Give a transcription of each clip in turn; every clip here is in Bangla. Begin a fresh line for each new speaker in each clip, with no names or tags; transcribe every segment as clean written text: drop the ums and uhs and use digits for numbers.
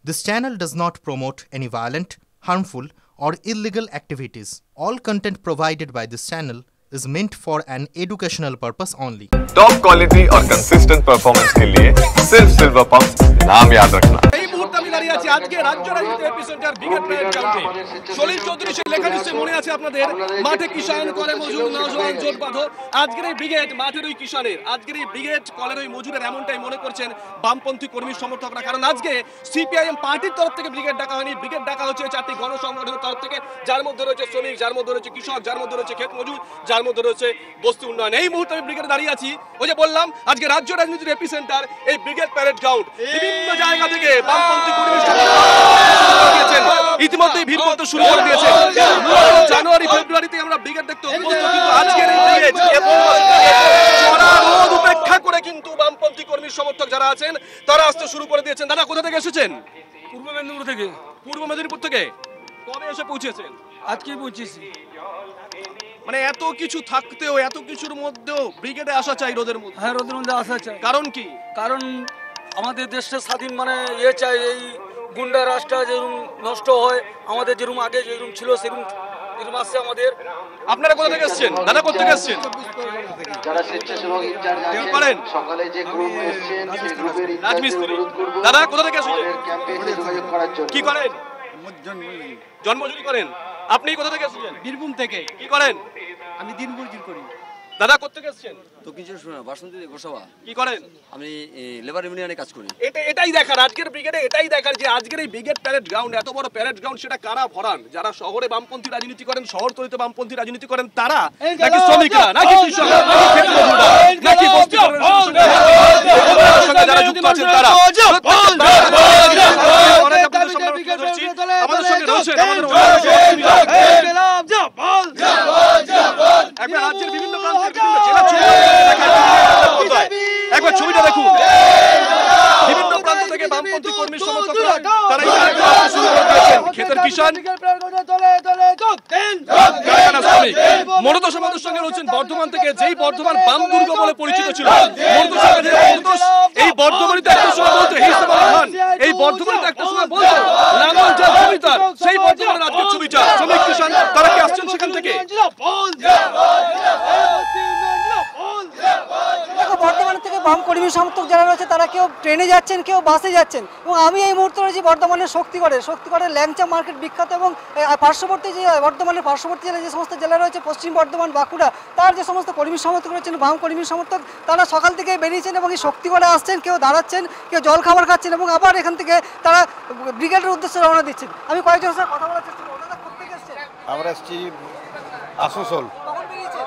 This channel does not promote any violent, harmful, or illegal activities. All content provided by this channel is meant for an educational purpose only.
Top quality और कंसिस्टेंट परफॉर्मेंस के लिए सिर्फ सिल्वर पंप नाम याद रखना।
এই মুহূর্তে আমি দাঁড়িয়ে আছি আজকে রাজ্য রাজনীতি এপিসেন্টার ব্রিগেড প্যারেড গ্রাউন্ডে। সলিল চৌধুরী সে লেখা নিশ্চয়ই মনে আছে আপনাদের, মাঠে কিষান করে মজুর নওজোয়ান জোট বাঁধো। আজকের এই ব্রিগেড মাঠের ওই কিষানের, আজকের এই ব্রিগেড কলের ওই মজুরের, এমনটাই মনে করছেন বামপন্থী কর্মী সমর্থকরা। কারণ আজকে সিপিআইএম পার্টির তরফ থেকে ব্রিগেড ডাকা হয়নি, ব্রিগেড ডাকা হচ্ছে চারটি গণসংগঠনের তরফ থেকে, যার মধ্যে রয়েছে শ্রমিক, যার মধ্যে রয়েছে কৃষক, যার মধ্যে রয়েছে ক্ষেত মজুর, যার মধ্যে রয়েছে বস্তি উন্নয়ন। এই মুহূর্তে আমি ব্রিগেডে দাঁড়িয়ে আছি। ওই যে বললাম আজকে রাজ্য রাজনীতির এপিসেন্টার এই ব্রিগেড প্যারেড গ্রাউন্ড। বিভিন্ন জায়গা থেকে বামপন্থী কর্মী ইতিমধ্যেই ভিড় করতে শুরু করে দিয়েছে। জানুয়ারি ফেব্রুয়ারিতে আমরা ব্রিগেড দেখতে অভ্যস্ত, কিন্তু আজকের এই ব্রিগেড রোদ উপেক্ষা করে কিন্তু বামপন্থী কর্মীর সমর্থক যারা আছেন তারা আসতে শুরু করে দিয়েছেন। দাদা কোথা থেকে এসেছেন?
পূর্ব মেদিনীপুর থেকে।
পূর্ব মেদিনীপুর থেকে কবে এসে পৌঁছেছেন?
আজকেই পৌঁছেছি।
মানে এত কিছু থাকতেও, এত কিছুর মধ্যেও ব্রিগেডে আসা চাই রোদের মধ্যে।
হ্যাঁ, রোদের মধ্যে আসা চাই।
কারণ কি?
কারণ আমাদের দেশটা স্বাধীন, মানে চাই, এই গুন্ডা রাষ্ট্র যেরকম নষ্ট হয়, আমাদের যেরকম আগে যেরকম ছিল সেরকম আসছে আমাদের।
আপনারা কোথা থেকে এসেছেন? দাদা কোথা থেকে এসেছেন? করেন রাজমিস্ত্রি। দাদা কোথা থেকে এসেছেন? কি করেন? জন্মজুরি করেন। আপনি কোথা থেকে এসেছেন?
বীরভূম থেকে।
কি করেন?
আমি দিনমজুর করি।
দাদা কোথা থেকে এসেছেন?
তো কিছু শোনা বাসন্তী গোসাবা।
কি করেন?
আমি লেবার ইউনিয়নে কাজ করি।
এটাই দেখার আজকের ব্রিগেডে, এটাই দেখার যে আজকের এই ব্রিগেড প্যারেড গ্রাউন্ড, এত বড় প্যারেড গ্রাউন্ড, সেটা কারা ভরান? যারা শহরে বামপন্থী রাজনীতি করেন, শহরতলিতে বামপন্থী রাজনীতি করেন তারা, নাকি শ্রমিকরা, নাকি কৃষকরা, নাকি ক্ষেতমজুররা, নাকি বস্তি সঙ্গে যারা যুক্ত আছেন তারা? আমাদের সঙ্গে রয়েছেন একবার রাজ্যের বিভিন্ন প্রান্তের বিভিন্ন জেলা একবার ছবিটা দেখুন। বিভিন্ন প্রান্ত থেকে বামপন্থী কর্মী সমর্থকরা তারা শুরু করে দিয়েছেন। ক্ষেতের কিষান, মনোজ আমাদের সঙ্গে রয়েছেন বর্ধমান থেকে, যেই বর্ধমান বাম দুর্গ বলে পরিচিত ছিল। এই বর্ধমানিতে একটা সময় বলতো এই বর্ধমানিতে একটা সময় বলতো লাঙ্গল যা জমিদার, সেই বর্ধমানের আজকের ছবিটা শ্রমিক কিষান তারা কি আসছেন সেখান থেকে?
বর্ধমান থেকে বাম কর্মী সমর্থক যারা রয়েছে তারা কেউ ট্রেনে যাচ্ছেন, কেউ বাসে যাচ্ছেন। এবং আমি এই মুহূর্তে রয়েছি বর্ধমানের শক্তিগড়ের ল্যাংচা মার্কেট বিখ্যাত, এবং পার্শ্ববর্তী যে বর্ধমানের পার্শ্ববর্তী জেলায় যে সমস্ত জেলা রয়েছে, পশ্চিম বর্ধমান, বাঁকুড়া, তার যে সমস্ত কর্মী সমর্থক রয়েছেন, বাম কর্মী সমর্থক, তারা সকাল থেকে বেরিয়েছেন এবং এই শক্তিগড়ে আসছেন, কেউ দাঁড়াচ্ছেন, কেউ জল খাবার খাচ্ছেন, এবং আবার এখান থেকে তারা ব্রিগেডের উদ্দেশ্যে রওনা দিচ্ছেন। আমি কয়েকজনের সাথে কথা বলার চেষ্টা করব। দাদা কোথেকে এসেছেন?
আমরা এসেছি আসানসোল।
কখন বেরিয়েছেন?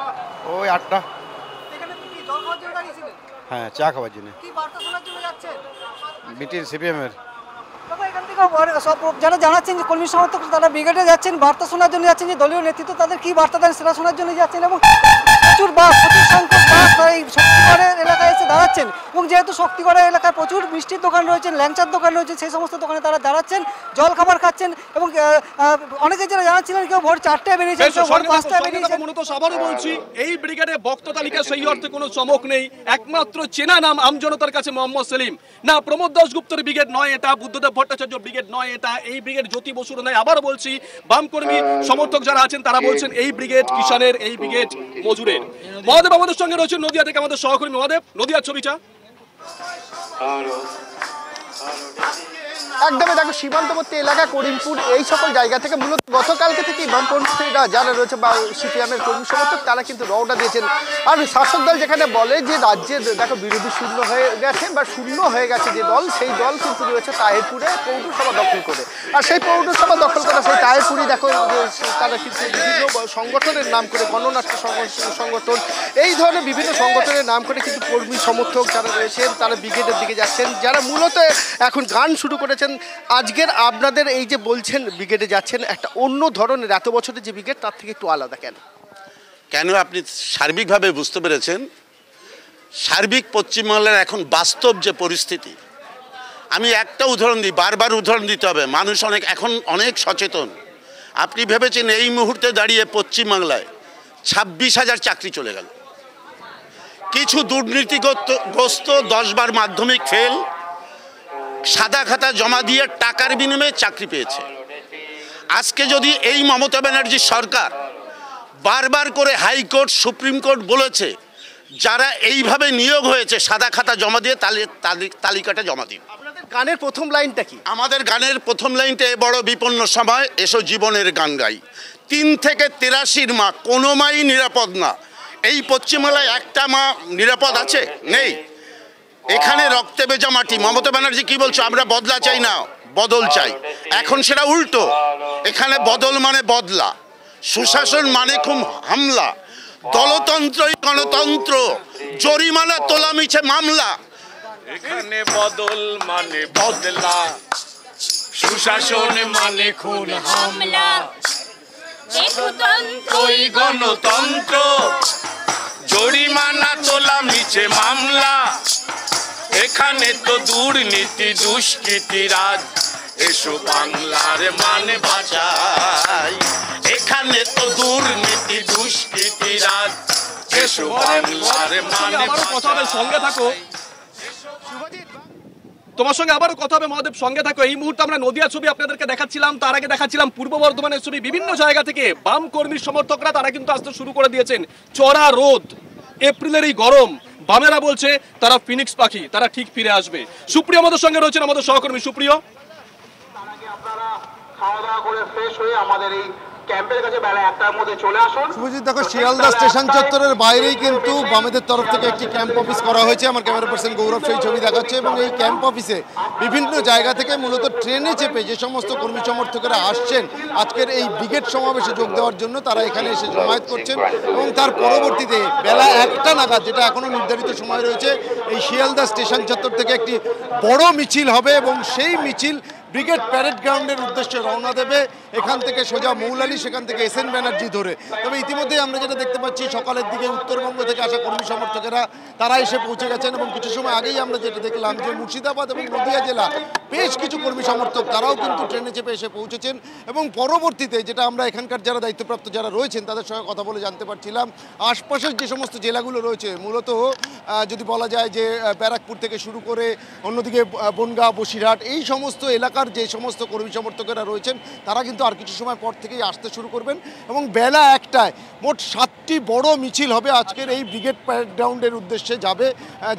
ওই 8টা।
এখানে কি জল খাওয়ার জন্য দাঁড়িয়েছিলেন?
হ্যাঁ, চা খাওয়ার জন্য।
কি বার্তা শোনার জন্য যাচ্ছেন?
মিটিং সিপিএমের।
এখান থেকে সব যারা জানাচ্ছেন যে কর্মী সমর্থক তারা ব্রিগেডে যাচ্ছেন, বার্তা শোনার জন্য যাচ্ছেন, যে দলীয় নেতৃত্ব তাদের কি বার্তা দেন সেটা শোনার জন্য যাচ্ছেন, এবং প্রচুর সংখ্যক বাস এই শক্তিগড়ের এলাকায় এসে দাঁড়াচ্ছেন। এবং যেহেতু শক্তিগড়ের এলাকায় প্রচুর মিষ্টির দোকান রয়েছে, ল্যাংচার দোকান রয়েছে, সেই সমস্ত দোকানে তারা দাঁড়াচ্ছেন, জল খাবার খাচ্ছেন, এবং অনেকে যারা জানাচ্ছিলেন কেউ ভোর 4টায় বেরিয়েছেন, কেউ ভোর 5টায় বেরিয়েছেন।
মূলত আবারও বলছি, এই ব্রিগেডে বক্তা তালিকা সেই অর্থে কোনো চমক নেই। একমাত্র চেনা নাম আমজনতার কাছে মোহাম্মদ সেলিম। না প্রমোদ দাশগুপ্তের ব্রিগেড নয় এটা, বুদ্ধদেব ভট্টাচার্য ব্রিগেড নয় এটা, এই ব্রিগেড জ্যোতি বসুর নয়। আবারও বলছি, বামকর্মী সমর্থক যারা আছেন তারা বলছেন এই ব্রিগেড কিষানের, এই ব্রিগেড মজুরের। মহাদেব আমাদের সঙ্গে রয়েছেন নদিয়া থেকে, আমাদের সহকর্মী মহাদেব। নদিয়ার ছবিটা
একদমই দেখো, সীমান্তবর্তী এলাকা করিমপুর, এই সকল জায়গা থেকে মূলত গতকালকে থেকেই বামপন্থীরা যারা রয়েছে বা সিপিএমের কর্মী সমর্থক তারা কিন্তু রওনা দিয়েছেন। আর শাসক দল যেখানে বলে যে রাজ্যের দেখো বিরোধী শূন্য হয়ে গেছে বা শূন্য হয়ে গেছে যে দল, সেই দল কিন্তু রয়েছে তাহিরপুরে পৌরসভা দখল করে। আর সেই পৌরসভা দখল করা সেই তাহিরপুরই দেখো তারা কিন্তু বিভিন্ন সংগঠনের নাম করে, গণনাট্য সংগঠন, এই ধরনের বিভিন্ন সংগঠনের নাম করে কিন্তু কর্মী সমর্থক যারা রয়েছেন তারা ব্রিগেডের দিকে যাচ্ছেন, যারা মূলত এখন গান শুরু করেছেন। আজকের আপনাদের এই যে বলছেন ব্রিগেডে যাচ্ছেন, একটা অন্য ধরনের, এত বছরের যে ব্রিগেড তার থেকে একটু আলাদা কেন?
কেন আপনি সার্বিকভাবে বুঝতে পেরেছেন। সার্বিক পশ্চিমবাংলার এখন বাস্তব যে পরিস্থিতি, আমি একটা উদাহরণ দিই, বারবার উদাহরণ দিতে হবে, মানুষ এখন অনেক সচেতন। আপনি ভেবেছেন এই মুহূর্তে দাঁড়িয়ে পশ্চিমবাংলায় 26,000 চাকরি চলে গেল। কিছু দুর্নীতিগ্রস্ত 10 বার মাধ্যমিক ফেল, সাদা খাতা জমা দিয়ে টাকার বিনিময়ে চাকরি পেয়েছে। আজকে যদি এই মমতা ব্যানার্জির সরকার বারবার করে হাইকোর্ট সুপ্রিম কোর্ট বলেছে যারা এইভাবে নিয়োগ হয়েছে সাদা খাতা জমা দিয়ে তালিকাটা জমা দিন।
গানের প্রথম লাইনটা কি?
আমাদের গানের প্রথম লাইনটা এ বড় বিপন্ন সময় এসো জীবনের গান গাই। 3 থেকে 83 মা, কোনো মাই নিরাপদ না। এই পশ্চিমবাংলায় একটা মা নিরাপদ আছে? নেই। এখানে রক্তে ভেজা মাটি। মমতা ব্যানার্জি কি বলছো? আমরা বদলা চাই না, বদল চাই। এখন সেটা উল্টো। এখানে বদল মানে বদলা, সুশাসন মানে খুব হামলা, দলতন্ত্রই গণতন্ত্র, জরিমানা তোলা মিছে মামলা।
এখানে বদল মানে বদলা, সুশাসন মানে খুন হামলা, ওই গণতন্ত্র, জরিমানা তোলা মিছে মামলা। এখানে তো দুর্নীতি দুষ্কৃতি রাজ, এসো বাংলার মানে বাঁচাই। এখানে তো দুর্নীতি দুষ্কৃতি রাজ, এসো বাংলার মানে বাঁচাই।
সঙ্গে থাকো, তোমার সঙ্গে আবারও কথা হবে মহাদেব, সঙ্গে থাকো। এই মুহূর্তে আমরা নদিয়া ছবি আপনাদেরকে দেখাচ্ছিলাম, তার আগে দেখাচ্ছিলাম পূর্ব বর্ধমানের ছবি। বিভিন্ন জায়গা থেকে বাম কর্মী সমর্থকরা তারা কিন্তু আসতে শুরু করে দিয়েছেন। চড়া রোদ, এপ্রিলের এই গরম, বামেরা বলছে তারা ফিনিক্স পাখি, তারা ঠিক ফিরে আসবে। সুপ্রিয় আমাদের সঙ্গে রয়েছেন আমাদের সহকর্মী সুপ্রিয়।
খাওয়া দাওয়া করে ফ্রেশ হয়ে আমাদের এই ক্যাম্পের কাছে বেলা 1টার মধ্যে চলে আসুন।
শুভজিৎ, দেখো শিয়ালদা স্টেশন চত্বরের বাইরেই কিন্তু বামেদের তরফ থেকে একটি ক্যাম্প অফিস করা হয়েছে। আমার ক্যামেরা পার্সন গৌরব সেই ছবি দেখাচ্ছে। এবং এই ক্যাম্প অফিসে বিভিন্ন জায়গা থেকে মূলত ট্রেনে চেপে যে সমস্ত কর্মী সমর্থকেরা আসছেন আজকের এই ব্রিগেড সমাবেশে যোগ দেওয়ার জন্য, তারা এখানে এসে জমায়েত করছেন। এবং তার পরবর্তীতে বেলা 1টা নাগাদ, যেটা এখনও নির্ধারিত সময় রয়েছে, এই শিয়ালদা স্টেশন চত্বর থেকে একটি বড় মিছিল হবে এবং সেই মিছিল ব্রিগেড প্যারেড গ্রাউন্ডের উদ্দেশ্যে রওনা দেবে। এখান থেকে সোজা মৌলালি, সেখান থেকে SN ব্যানার্জি ধরে। তবে ইতিমধ্যেই আমরা যেটা দেখতে পাচ্ছি, সকালের দিকে উত্তরবঙ্গ থেকে আসা কর্মী সমর্থকেরা তারা এসে পৌঁছে গেছেন। এবং কিছু সময় আগেই আমরা যেটা দেখলাম যে মুর্শিদাবাদ এবং নদিয়া জেলা বেশ কিছু কর্মী সমর্থক তারাও কিন্তু ট্রেনে চেপে এসে পৌঁছেছেন। এবং পরবর্তীতে যেটা আমরা এখানকার যারা দায়িত্বপ্রাপ্ত যারা রয়েছেন তাদের সঙ্গে কথা বলে জানতে পারছিলাম, আশপাশের যে সমস্ত জেলাগুলো রয়েছে, মূলত যদি বলা যায় যে ব্যারাকপুর থেকে শুরু করে অন্যদিকে বনগাঁ, বসিরহাট, এই সমস্ত এলাকার যে সমস্ত কর্মী সমর্থকেরা রয়েছেন তারা কিন্তু আর কিছু সময় পর থেকেই আসতে শুরু করবেন। এবং বেলা 1টায় মোট 7টি বড় মিছিল হবে আজকের এই ব্রিগেড প্যারেড গ্রাউন্ডের উদ্দেশ্যে যাবে,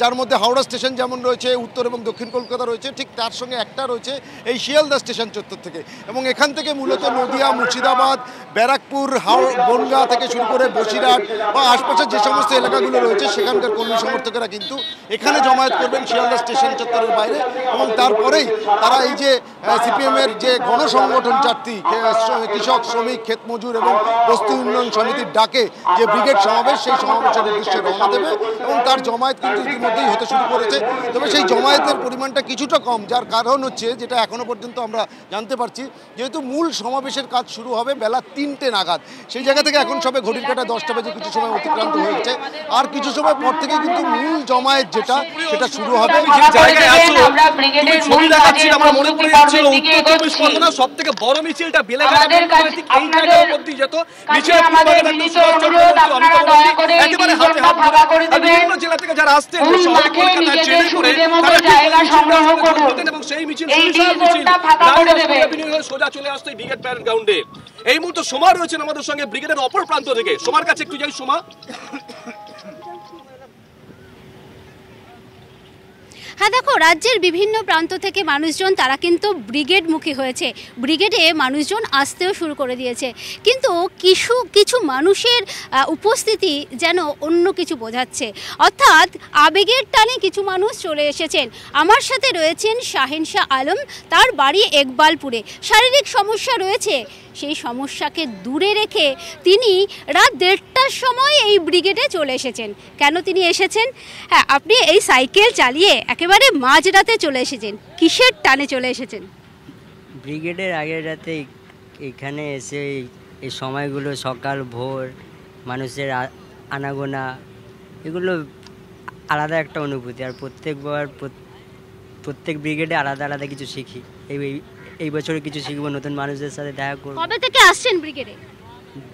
যার মধ্যে হাওড়া স্টেশন যেমন রয়েছে, উত্তর এবং দক্ষিণ কলকাতা রয়েছে, ঠিক তার সঙ্গে একটা রয়েছে এই শিয়ালদা স্টেশন চত্বর থেকে। এবং এখান থেকে মূলত নদিয়া, মুর্শিদাবাদ, ব্যারাকপুর, বনগাঁ থেকে শুরু করে বসিরহাট বা আশপাশের যে সমস্ত এলাকাগুলো রয়েছে সেখানকার কর্মী সমর্থকেরা কিন্তু এখানে জমায়েত করবেন শিয়ালদা স্টেশন চত্বরের বাইরে। এবং তারপরেই তারা এই যে সিপিএমের যে গণসংগঠন 4টি, কৃষক, শ্রমিক, ক্ষেত মজুর এবং বস্তি উন্নয়ন সমিতির ডাকে যে ব্রিগেড সমাবেশ, সেই সমাবেশের উদ্দেশ্যে রওনা দেবে। এবং তার জমায়েত কিন্তু ইতিমধ্যেই হতে শুরু করেছে। তবে সেই জমায়েতের পরিমাণটা কিছুটা কম, যার কারণ হচ্ছে যেটা এখনো পর্যন্ত আমরা জানতে পারছি, যেহেতু মূল সমাবেশের কাজ শুরু হবে বেলা 3টে নাগাদ, সেই জায়গা থেকে এখন সবে ঘড়ির কাঁটা 10টা বেজে কিছু সময় অতিক্রান্ত হয়েছে। আর কিছু সময় পর থেকে কিন্তু মূল জমায়েত যেটা সেটা শুরু হবে।
সব থেকে বড় মিছিলটা বেলেঘাটা যেত, বিভিন্ন জেলা থেকে যারা আসতেন এবং সেই মিছিল সোজা চলে আসতো ব্রিগেড প্যারেড গ্রাউন্ডে। এই মুহূর্তে সোমা রয়েছেন আমাদের সঙ্গে ব্রিগেডের অপর প্রান্ত থেকে। সোমার কাছে একটু যাই। সোমা,
হ্যাঁ দেখো, রাজ্যের বিভিন্ন প্রান্ত থেকে মানুষজন তারা কিন্তু ব্রিগেডমুখী হয়েছে, ব্রিগেডে মানুষজন আসতেও শুরু করে দিয়েছে। কিন্তু কিছু মানুষের উপস্থিতি যেন অন্য কিছু বোঝাচ্ছে, অর্থাৎ আবেগের টানে কিছু মানুষ চলে এসেছেন। আমার সাথে রয়েছেন শাহিন শাহ আলম, তার বাড়ি একবালপুরে, শারীরিক সমস্যা রয়েছে, সেই সমস্যাকে দূরে রেখে তিনি রাত 1:30টার সময় এই ব্রিগেডে চলে এসেছেন। কেন তিনি এসেছেন? হ্যাঁ, আপনি এই সাইকেল চালিয়ে একেবারে মাঝরাতে চলে এসেছেন, কিসের টানে চলে এসেছেন?
ব্রিগেডের আগের রাতে এখানে এসে এই সময়গুলো, সকাল ভোর, মানুষের আনাগোনা, এগুলো আলাদা একটা অনুভূতি। আর প্রত্যেক ব্রিগেডে আলাদা আলাদা কিছু শিখি। এই বছরে কিছু শিখবো, নতুন মানুষদের সাথে দেখা করবো।
কবে থেকে আসছেন ব্রিগেডে?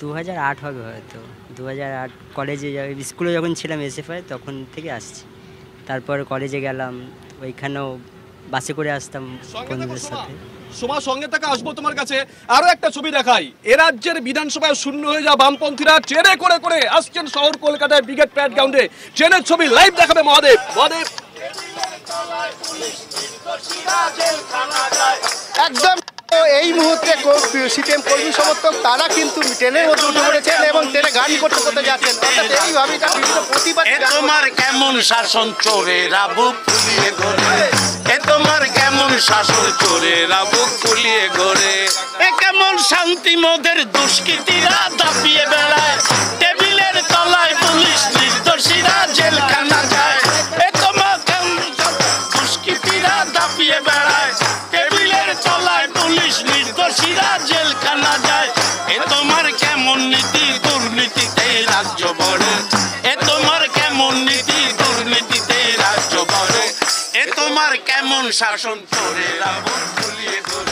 2008 হবে হয়তো, 2008 কলেজে স্কুলে যখন ছিলাম SFI তখন থেকে আসছি। তারপর কলেজে গেলাম, ওইখানেও বাসে করে আসতাম বন্ধুদের সাথে।
সোমা সঙ্গে থেকে আসবো তোমার কাছে। আরো একটা ছবি দেখাই, এ রাজ্যের বিধানসভায় শূন্য হয়ে যাওয়া বামপন্থীরা ট্রেনে করে করে আসছেন শহর কলকাতায় ব্রিগেড প্যারেড গ্রাউন্ডে। ট্রেনের ছবি লাইভ দেখাবে মহাদেব। মহাদেব
একদম এই মুহূর্তে সিপিএম কর্মী সমর্থক তারা কিন্তু ট্রেনের মধ্যে উঠে পড়েছেন এবং ট্রেনে গাড়ি করতে করতে যাচ্ছেন। অর্থাৎ এইভাবেই তারা বিভিন্ন প্রতিবাদ।
তোমার কেমন শাসন চোরেরা বুক ফুলিয়ে ঘোরে, এ তোমার কেমন শাসন চোরেরা বুক ফুলিয়ে ঘোরে, এ কেমন শান্তি মোদের দুষ্কৃতীরা দাপিয়ে বেড়ায়, টেবিলের তলায় পুলিশ নির্দোষীরা জেলখানা যায়, এ তোমার কেমন দুষ্কৃতীরা দাপিয়ে বেড়ায়, টেবিলের তলায় পুলিশ নির্দোষীরা জেলখানা যায়, এ তোমার কেমন নীতি দুর্নীতিতে রাজ্য বড়ে, এ তোমার কেমন নীতি দুর্নীতিতে রাজ্য বড়ে, এ তোমার কেমন শাসন চোরেরা বুক ফুলিয়ে ঘোরে।